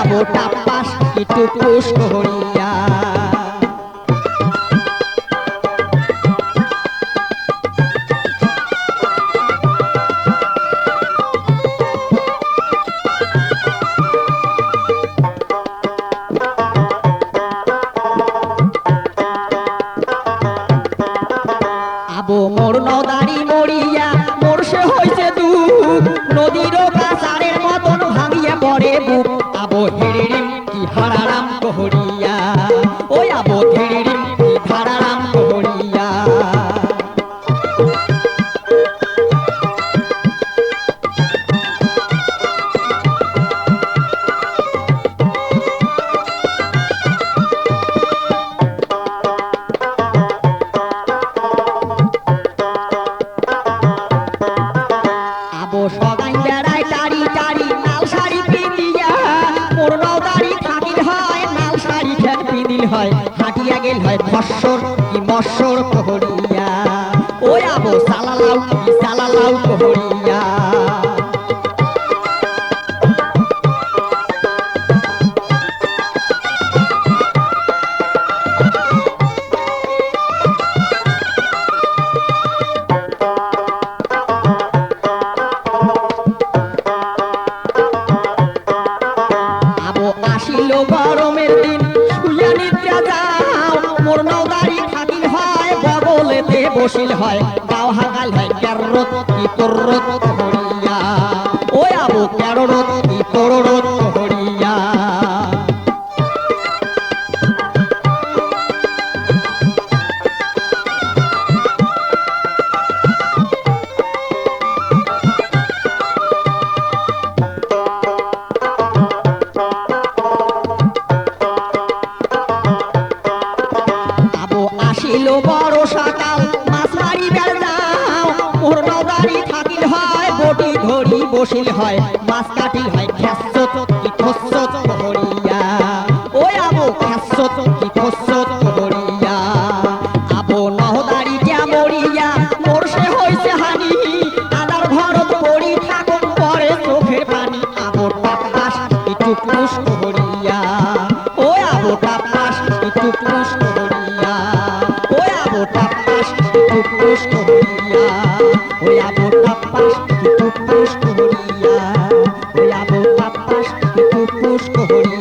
আবো টাপাস একটু পুষ করিয়া আবো মোর নদারি মরিয়া মোর সে হইছে দুঃখ নদীর কাছারের মতন ভাঙিয়া পড়ে বুক আবো হেরিরিম কি হারারাম কহরিয়া ওই আবো হেরিরিম কি হারারাম কহরিয়া আবো সগাই বেড়ায় টারি টারি লাল শাড়ি পিন্দিয়া মোর নদারি থাকিল হয় লাল শাড়ি খেত পিন্দিল হয় হাঁটিয়া গেল হয় ফসর কি মসর কহরিয়া ওই আবো সালালাউ কি সালালাউ কহরিয়া আবো আসিল গরমের দিন শুইয়া নিদ্রা যাও মোর নদারি থাকিল হয় বগলেতে বসিল হয় গাও হাগাল হয় ক্যাররত কি কররত কহরিয়া ওই আবো ক্যাররত কি কররত কহরিয়া আবো আসিল বড় সকাল মাছ মারিবার যাও মোর নদারি থাকিল হয় বটি ধরি বসিল হয় মাছ কাটিল হয় খেসত কি খসত কহরিয়া ওই আবো খেসত কি খসত কহরিয়া আবো নহদারি যা মরিয়া মোর সে হইছে হানি আদার ঘরত পড়ি থাকুন পরে চোখের পানি আবো টাপাস একটু পুষ কহরিয়া ওই আবো টাপাস একটু পুষ কহরিয়া ওই আবো টাপাস একটু পুষ কহরিয়া ওই আবো টাপাস একটু পুষ কহরিয়া ওই আবো টাপাস একটু পুষ কহরিয়া